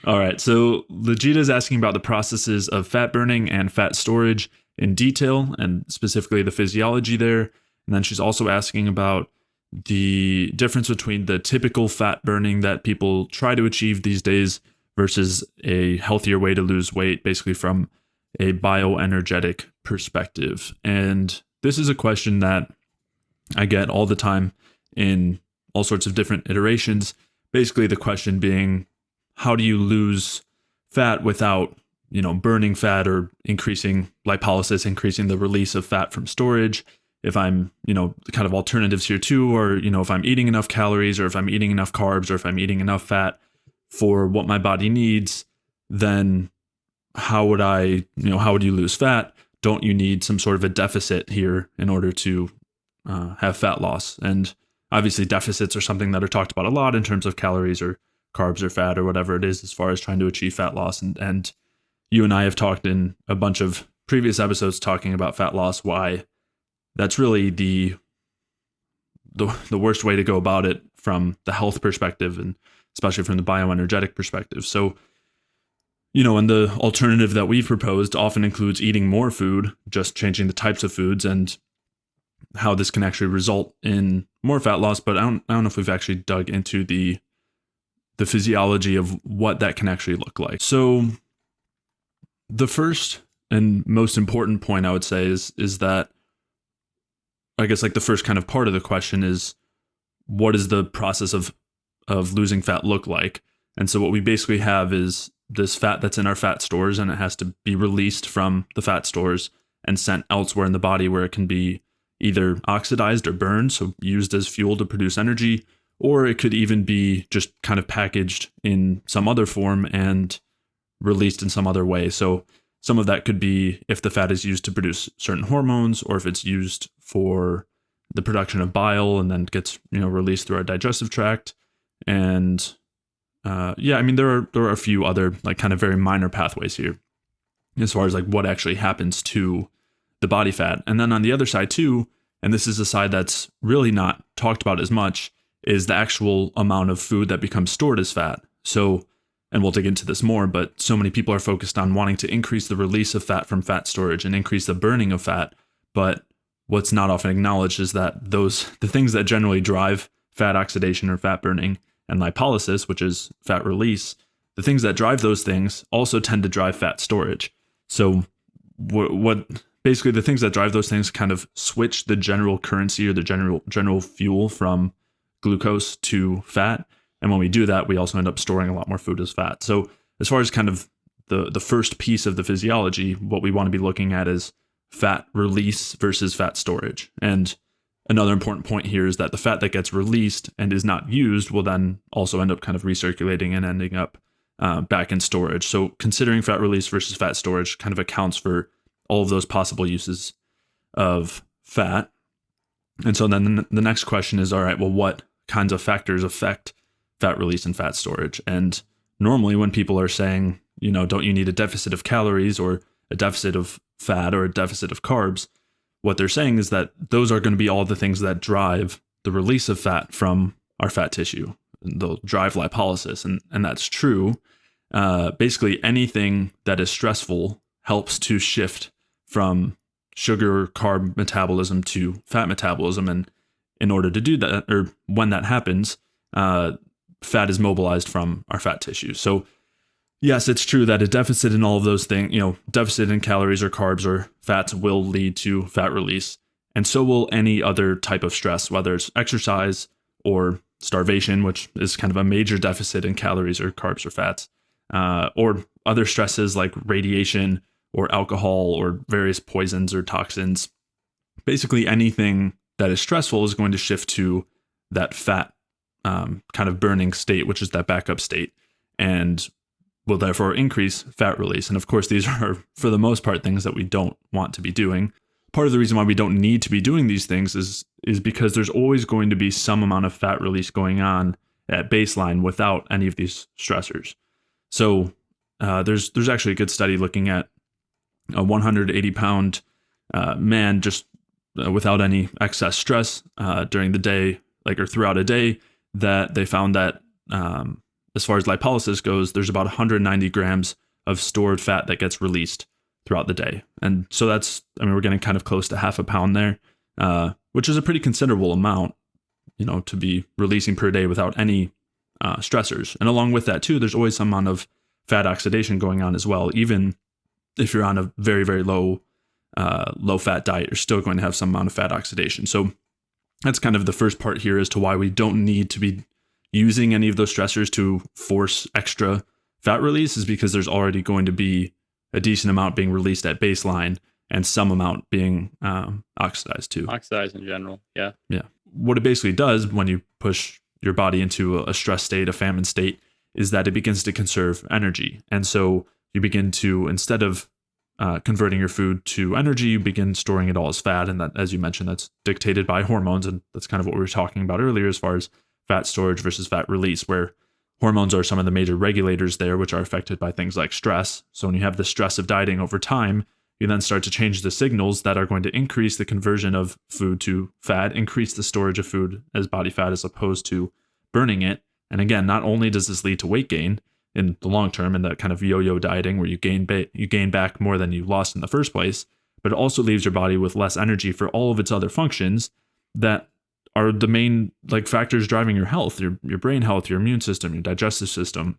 All right. So Legita is asking about the processes of fat burning and fat storage in detail, and specifically the physiology there. And then she's also asking about the difference between the typical fat burning that people try to achieve these days versus a healthier way to lose weight, basically from a bioenergetic perspective. And this is a question that I get all the time in all sorts of different iterations. Basically, the question being, how do you lose fat without, burning fat or increasing lipolysis, increasing the release of fat from storage? If I'm, kind of alternatives here too, or, if I'm eating enough calories, or if I'm eating enough carbs, or if I'm eating enough fat for what my body needs, then how would you lose fat? Don't you need some sort of a deficit here in order to have fat loss? And obviously deficits are something that are talked about a lot in terms of calories or carbs or fat or whatever it is, as far as trying to achieve fat loss. And you and I have talked in a bunch of previous episodes talking about fat loss, why that's really the worst way to go about it from the health perspective, and especially from the bioenergetic perspective. So, and the alternative that we've proposed often includes eating more food, just changing the types of foods, and how this can actually result in more fat loss. But I don't know if we've actually dug into the physiology of what that can actually look like. So the first and most important point I would say is that, I guess, like, the first kind of part of the question is, what does the process of losing fat look like? And so what we basically have is this fat that's in our fat stores, and it has to be released from the fat stores and sent elsewhere in the body, where it can be either oxidized or burned, so used as fuel to produce energy, or it could even be just kind of packaged in some other form and released in some other way. So some of that could be if the fat is used to produce certain hormones, or if it's used for the production of bile and then gets released through our digestive tract. And there are a few other, like, kind of very minor pathways here as far as like what actually happens to the body fat. And then on the other side too, and this is a side that's really not talked about as much, is the actual amount of food that becomes stored as fat. So, and we'll dig into this more, but so many people are focused on wanting to increase the release of fat from fat storage and increase the burning of fat. But what's not often acknowledged is that the things that generally drive fat oxidation or fat burning and lipolysis, which is fat release, the things that drive those things also tend to drive fat storage. So what basically the things that drive those things kind of switch the general currency or the general fuel from glucose to fat. And when we do that, we also end up storing a lot more food as fat. So as far as kind of the first piece of the physiology, what we want to be looking at is fat release versus fat storage. And another important point here is that the fat that gets released and is not used will then also end up kind of recirculating and ending up back in storage. So considering fat release versus fat storage kind of accounts for all of those possible uses of fat. And so then the next question is, all right, well, what kinds of factors affect fat release and fat storage? And normally when people are saying, don't you need a deficit of calories or a deficit of fat or a deficit of carbs, what they're saying is that those are going to be all the things that drive the release of fat from our fat tissue. They'll drive lipolysis, and that's true. Basically, anything that is stressful helps to shift from sugar carb metabolism to fat metabolism. And in order to do that, or when that happens, fat is mobilized from our fat tissue. So yes, it's true that a deficit in all of those things, deficit in calories or carbs or fats will lead to fat release. And so will any other type of stress, whether it's exercise or starvation, which is kind of a major deficit in calories or carbs or fats, or other stresses like radiation or alcohol or various poisons or toxins. Basically anything that is stressful is going to shift to that fat kind of burning state, which is that backup state, and will therefore increase fat release. And of course, these are, for the most part, things that we don't want to be doing. Part of the reason why we don't need to be doing these things is because there's always going to be some amount of fat release going on at baseline without any of these stressors. So there's actually a good study looking at a 180-pound man just without any excess stress during the day, or throughout a day, that they found that as far as lipolysis goes, there's about 190 grams of stored fat that gets released throughout the day. And so that's, I mean, we're getting kind of close to half a pound there, which is a pretty considerable amount, to be releasing per day without any stressors. And along with that too, there's always some amount of fat oxidation going on as well. Even if you're on a very, very low fat diet, you're still going to have some amount of fat oxidation. So that's kind of the first part here as to why we don't need to be using any of those stressors to force extra fat release, is because there's already going to be a decent amount being released at baseline and some amount being oxidized too. Oxidized in general. Yeah. Yeah. What it basically does when you push your body into a stress state, a famine state, is that it begins to conserve energy. And so you begin to, instead of converting your food to energy, you begin storing it all as fat. And that, as you mentioned, that's dictated by hormones. And that's kind of what we were talking about earlier as far as fat storage versus fat release, where hormones are some of the major regulators there, which are affected by things like stress. So when you have the stress of dieting over time, you then start to change the signals that are going to increase the conversion of food to fat, increase the storage of food as body fat as opposed to burning it. And again, not only does this lead to weight gain in the long term, in that kind of yo-yo dieting where you gain back more than you lost in the first place, but it also leaves your body with less energy for all of its other functions that are the main factors driving your health, your brain health, your immune system, your digestive system,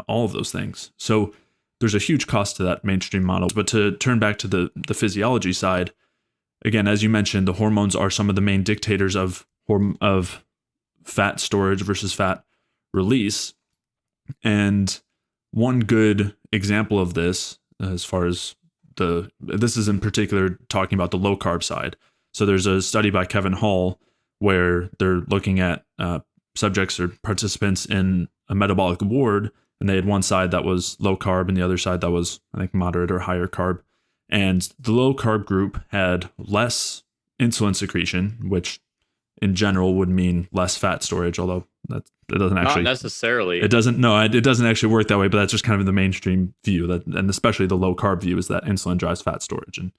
all of those things. So there's a huge cost to that mainstream model. But to turn back to the physiology side, again, as you mentioned, the hormones are some of the main dictators of fat storage versus fat release. And one good example of this, as far as this is in particular talking about the low carb side. So there's a study by Kevin Hall where they're looking at subjects or participants in a metabolic ward, and they had one side that was low carb and the other side that was, I think, moderate or higher carb. And the low carb group had less insulin secretion, which in general would mean less fat storage, although it doesn't actually. Not necessarily. It doesn't actually work that way, but that's just kind of the mainstream view, and especially the low carb view, is that insulin drives fat storage. And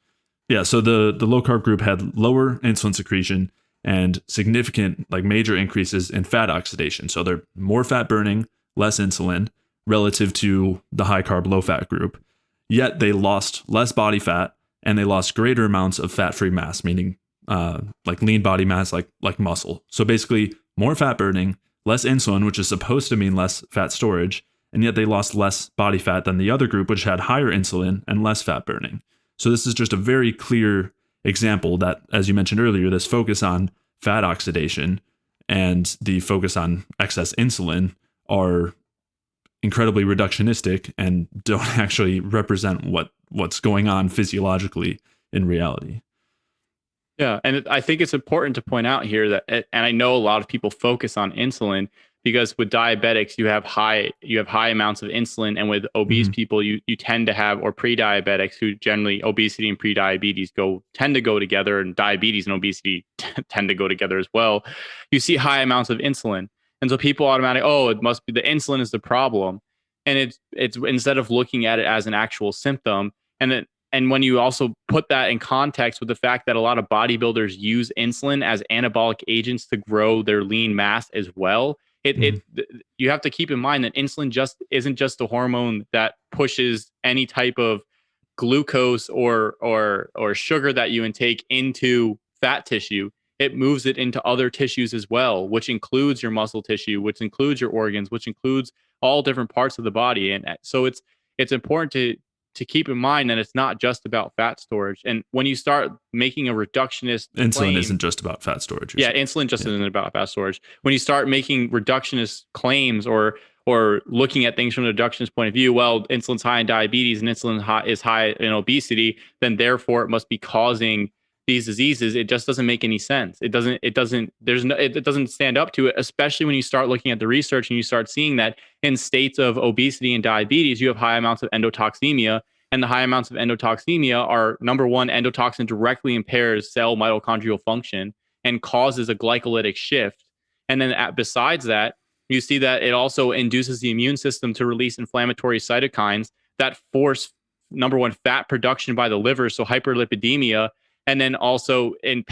yeah, so the low carb group had lower insulin secretion and significant, major increases in fat oxidation. So they're more fat burning, less insulin relative to the high carb, low fat group. Yet they lost less body fat and they lost greater amounts of fat free mass, meaning lean body mass, like muscle. So basically more fat burning, less insulin, which is supposed to mean less fat storage. And yet they lost less body fat than the other group, which had higher insulin and less fat burning. So this is just a very clear example that, as you mentioned earlier, this focus on fat oxidation and the focus on excess insulin are incredibly reductionistic and don't actually represent what's going on physiologically in reality. Yeah, and I think it's important to point out here that, and I know a lot of people focus on insulin because with diabetics you have high amounts of insulin, and with obese people you tend to have, or pre-diabetics who generally, obesity and pre-diabetes tend to go together, and diabetes and obesity tend to go together as well. You see high amounts of insulin, and so people automatically, it must be the insulin is the problem, and it's instead of looking at it as an actual symptom. And when you also put that in context with the fact that a lot of bodybuilders use insulin as anabolic agents to grow their lean mass as well, you have to keep in mind that insulin just isn't just a hormone that pushes any type of glucose or sugar that you intake into fat tissue. It moves it into other tissues as well, which includes your muscle tissue, which includes your organs, which includes all different parts of the body. And so it's important to keep in mind that it's not just about fat storage. And when you start making a reductionist insulin isn't just about fat storage. Yeah, insulin just isn't about fat storage. When you start making reductionist claims or looking at things from a reductionist point of view, well, insulin's high in diabetes and insulin is high in obesity, then therefore it must be causing these diseases. It just doesn't make any sense. It doesn't stand up to it, especially when you start looking at the research and you start seeing that in states of obesity and diabetes, you have high amounts of endotoxemia. And the high amounts of endotoxemia are, number one, endotoxin directly impairs cell mitochondrial function and causes a glycolytic shift. And then besides that, you see that it also induces the immune system to release inflammatory cytokines that force, number one, fat production by the liver, so hyperlipidemia, and then also with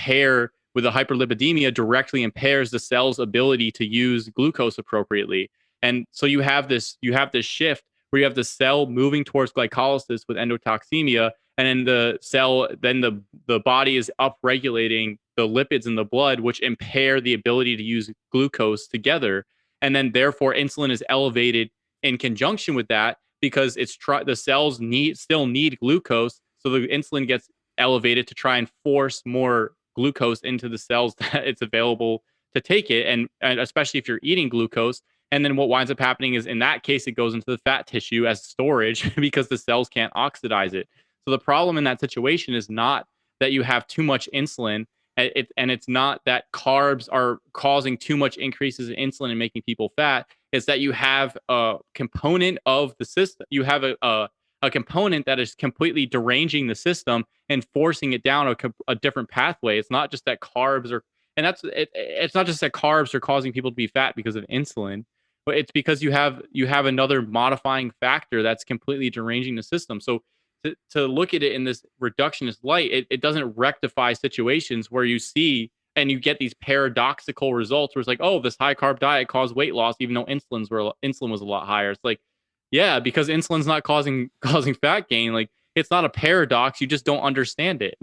the hyperlipidemia directly impairs the cell's ability to use glucose appropriately. And so you have this shift where you have the cell moving towards glycolysis with endotoxemia, and then the body is upregulating the lipids in the blood, which impair the ability to use glucose together, and then therefore insulin is elevated in conjunction with that because the cells still need glucose, so the insulin gets elevated to try and force more glucose into the cells that it's available to take it, and especially if you're eating glucose. And then what winds up happening is in that case, it goes into the fat tissue as storage because the cells can't oxidize it. So the problem in that situation is not that you have too much insulin, and it's not that carbs are causing too much increases in insulin and making people fat. It's that you have a component of the system. You have a component that is completely deranging the system and forcing it down a different pathway. It's not just that carbs are, and it's not just that carbs are causing people to be fat because of insulin, but it's because you have another modifying factor that's completely deranging the system. So to look at it in this reductionist light, it doesn't rectify situations where you see and you get these paradoxical results where it's like, oh, this high carb diet caused weight loss, even though insulin was a lot higher. It's like, yeah, because insulin's not causing fat gain. Like, it's not a paradox. You just don't understand it.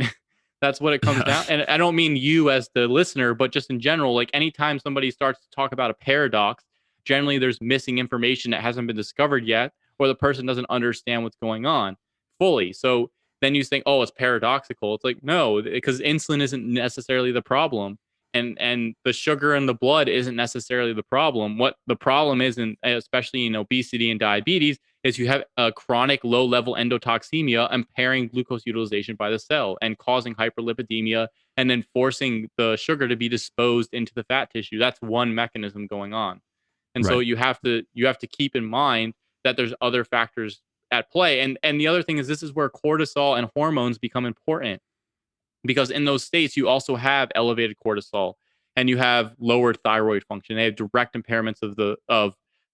That's what it comes down. And I don't mean you as the listener, but just in general, like anytime somebody starts to talk about a paradox, generally there's missing information that hasn't been discovered yet, or the person doesn't understand what's going on fully. So then you think, oh, it's paradoxical. It's like, no, because insulin isn't necessarily the problem. And the sugar in the blood isn't necessarily the problem. What the problem is, especially in obesity and diabetes, is you have a chronic low level endotoxemia impairing glucose utilization by the cell and causing hyperlipidemia and then forcing the sugar to be disposed into the fat tissue. That's one mechanism going on. And so Right. you have to keep in mind that there's other factors at play. And the other thing is, this is where cortisol and hormones become important, because in those states you also have elevated cortisol and you have lowered thyroid function. They have direct impairments of the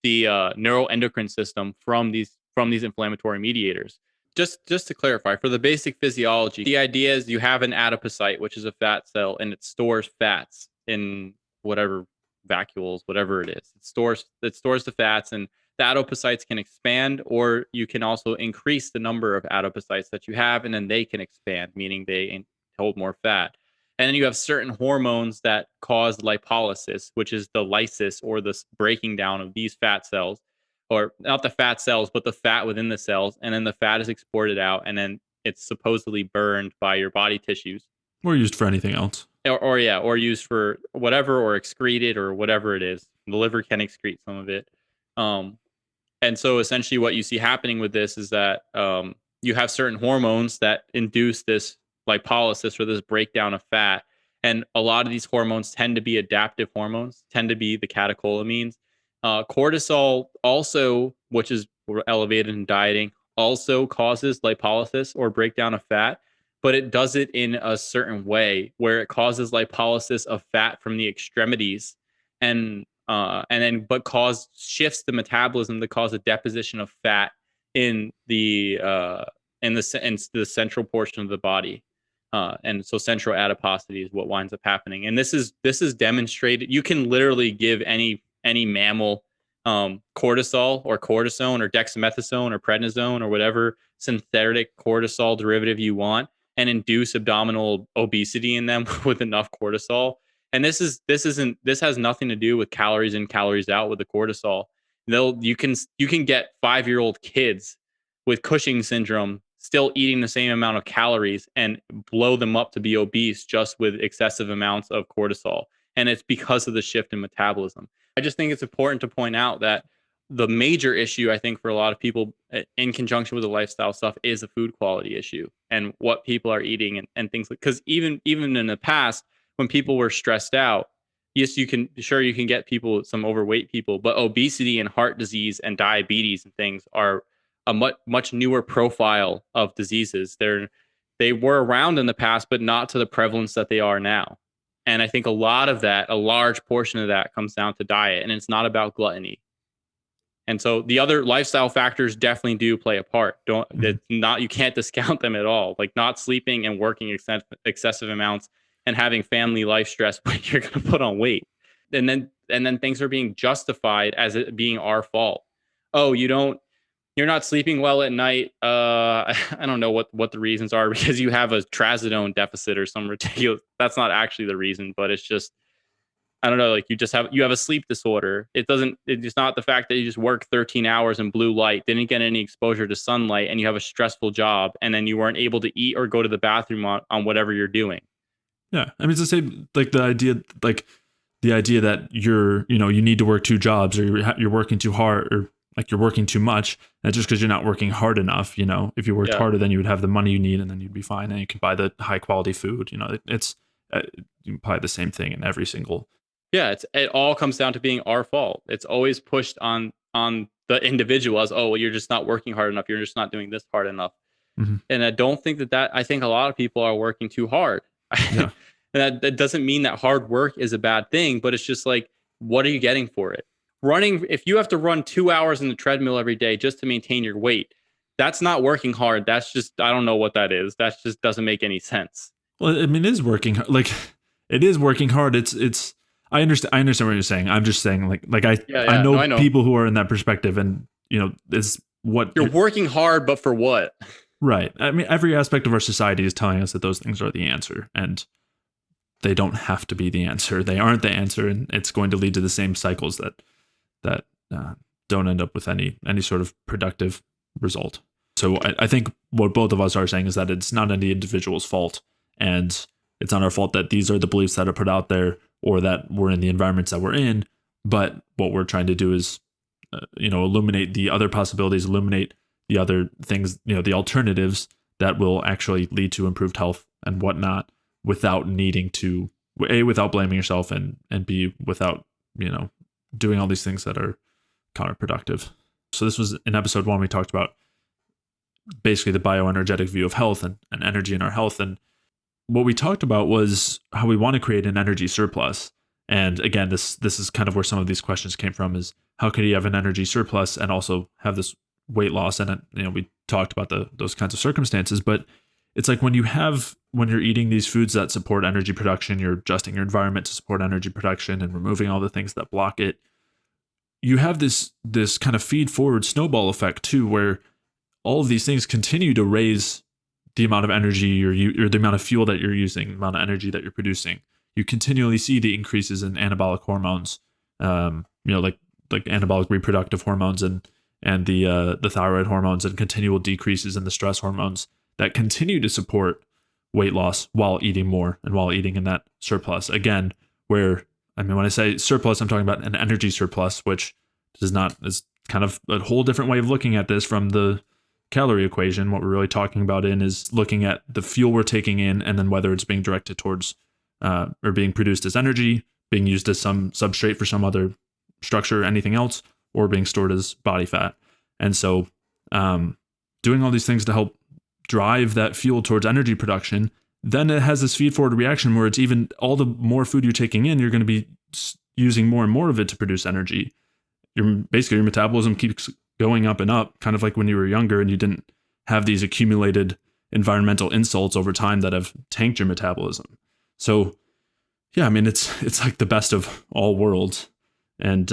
neuroendocrine system from these inflammatory mediators. Just to clarify, for the basic physiology, the idea is you have an adipocyte, which is a fat cell, and it stores fats in whatever vacuoles, whatever it is. It stores the fats, and the adipocytes can expand, or you can also increase the number of adipocytes that you have, and then they can expand, meaning they hold more fat. And then you have certain hormones that cause lipolysis, which is the lysis or the breaking down of these fat cells, or not the fat cells, but the fat within the cells. And then the fat is exported out, and then it's supposedly burned by your body tissues, Or used for anything else. or yeah, or used for whatever, or excreted, or whatever it is. The liver can excrete some of it. Um, and so essentially what you see happening with this is that you have certain hormones that induce this lipolysis or this breakdown of fat. And a lot of these hormones tend to be adaptive hormones, tend to be the catecholamines. Cortisol also, which is elevated in dieting, also causes lipolysis or breakdown of fat, but it does it in a certain way where it causes lipolysis of fat from the extremities, and then but cause shifts the metabolism to cause a deposition of fat in the central portion of the body. And so central adiposity is what winds up happening. And this is demonstrated. You can literally give any mammal cortisol or cortisone or dexamethasone or prednisone or whatever synthetic cortisol derivative you want, and induce abdominal obesity in them with enough cortisol. And this has nothing to do with calories in, calories out with the cortisol. You can get 5-year-old kids with Cushing syndrome still eating the same amount of calories and blow them up to be obese just with excessive amounts of cortisol. And it's because of the shift in metabolism. I just think it's important to point out that the major issue, I think, for a lot of people in conjunction with the lifestyle stuff is a food quality issue and what people are eating, and things like, because even in the past, when people were stressed out, yes, you can get people, some overweight people, but obesity and heart disease and diabetes and things are a much newer profile of diseases. They were around in the past, but not to the prevalence that they are now. And I think a large portion of that comes down to diet, and it's not about gluttony. And so the other lifestyle factors definitely do play a part. You can't discount them at all. Like not sleeping and working excessive amounts and having family life stress, but you're going to put on weight. And then and then things are being justified as it being our fault. Oh, you're not sleeping well at night. I don't know what the reasons are because you have a trazodone deficit or some ridiculous. That's not actually the reason, but it's just I don't know. Like you have a sleep disorder. It's not the fact that you just work 13 hours in blue light, didn't get any exposure to sunlight, and you have a stressful job, and then you weren't able to eat or go to the bathroom on whatever you're doing. Yeah, I mean it's the same. The idea that you need to work two jobs, or you're working too hard, or like you're working too much. And just because you're not working hard enough, if you worked harder, then you would have the money you need, and then you'd be fine, and you could buy the high quality food. It's you can apply the same thing in every single. Yeah, it all comes down to being our fault. It's always pushed on the individual as, oh, well, you're just not working hard enough. You're just not doing this hard enough. Mm-hmm. And I don't think I think a lot of people are working too hard. Yeah. And that doesn't mean that hard work is a bad thing, but it's just like, what are you getting for it? If you have to run 2 hours in the treadmill every day just to maintain your weight, that's not working hard. That's just, I don't know what that is. That just doesn't make any sense. Well, I mean, it is working. Like, it is working hard. I understand what you're saying. I'm just saying, I know people who are in that perspective, and it's what you're working hard, but for what? Right. I mean, every aspect of our society is telling us that those things are the answer, and they don't have to be the answer. They aren't the answer, and it's going to lead to the same cycles that don't end up with any sort of productive result. So I think what both of us are saying is that it's not any individual's fault, and it's not our fault that these are the beliefs that are put out there, or that we're in the environments that we're in. But what we're trying to do is, illuminate the other possibilities, illuminate the other things, the alternatives that will actually lead to improved health and whatnot, without needing to, without blaming yourself, and B, without, doing all these things that are counterproductive. So this was in episode 1, we talked about basically the bioenergetic view of health and energy in our health. And what we talked about was how we want to create an energy surplus. And again, this is kind of where some of these questions came from, is how could you have an energy surplus and also have this weight loss? And we talked about those kinds of circumstances, but it's like when you're eating these foods that support energy production, you're adjusting your environment to support energy production and removing all the things that block it. You have this kind of feed forward snowball effect too, where all of these things continue to raise the amount of energy or the amount of fuel that you're using, the amount of energy that you're producing. You continually see the increases in anabolic hormones, like anabolic reproductive hormones and the thyroid hormones, and continual decreases in the stress hormones that continue to support weight loss while eating more and while eating in that surplus. Again, when I say surplus, I'm talking about an energy surplus, which is kind of a whole different way of looking at this from the calorie equation. What we're really talking about is looking at the fuel we're taking in, and then whether it's being directed towards or being produced as energy, being used as some substrate for some other structure, anything else, or being stored as body fat. And so doing all these things to help drive that fuel towards energy production, then it has this feed forward reaction where it's even all the more food you're taking in, you're going to be using more and more of it to produce energy. Your metabolism keeps going up and up, kind of like when you were younger and you didn't have these accumulated environmental insults over time that have tanked your metabolism. So yeah, I mean, it's like the best of all worlds. And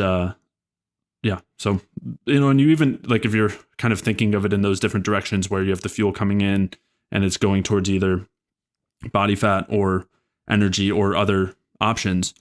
yeah, so, and you even, like, if you're kind of thinking of it in those different directions where you have the fuel coming in and it's going towards either body fat or energy or other options,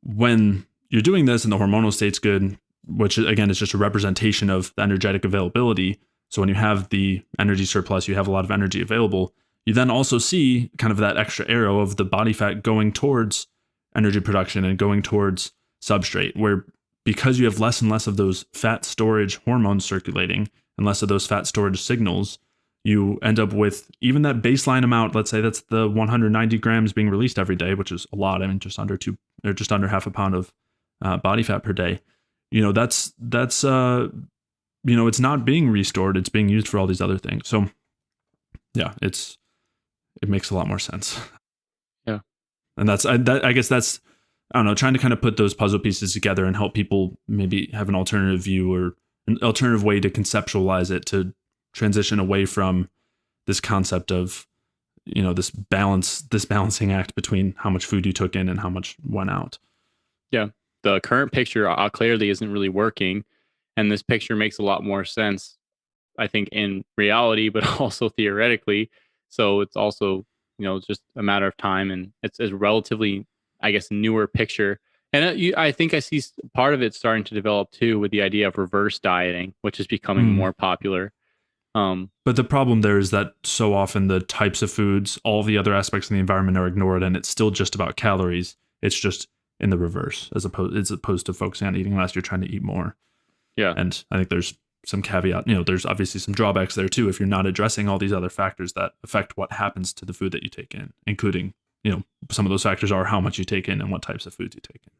when you're doing this and the hormonal state's good, which again is just a representation of the energetic availability. So when you have the energy surplus, you have a lot of energy available. You then also see kind of that extra arrow of the body fat going towards energy production and going towards substrate, where because you have less and less of those fat storage hormones circulating and less of those fat storage signals, you end up with even that baseline amount. Let's say that's the 190 grams being released every day, which is a lot. I mean, just under half a pound of body fat per day. That's it's not being restored. It's being used for all these other things. So yeah, it makes a lot more sense. Yeah. And I guess that's, I don't know, trying to kind of put those puzzle pieces together and help people maybe have an alternative view or an alternative way to conceptualize it, to transition away from this concept of, this balancing act between how much food you took in and how much went out. Yeah. the current picture clearly isn't really working, and this picture makes a lot more sense, I think, in reality, but also theoretically. So it's also, just a matter of time, and it's a relatively, I guess, newer picture. And I think I see part of it starting to develop too with the idea of reverse dieting, which is becoming Mm. more popular. But the problem there is that so often the types of foods, all the other aspects of the environment are ignored, and it's still just about calories. It's just in the reverse, as opposed to focusing on eating less, you're trying to eat more. Yeah. And I think there's some caveat, there's obviously some drawbacks there too if you're not addressing all these other factors that affect what happens to the food that you take in, including, some of those factors are how much you take in and what types of foods you take in.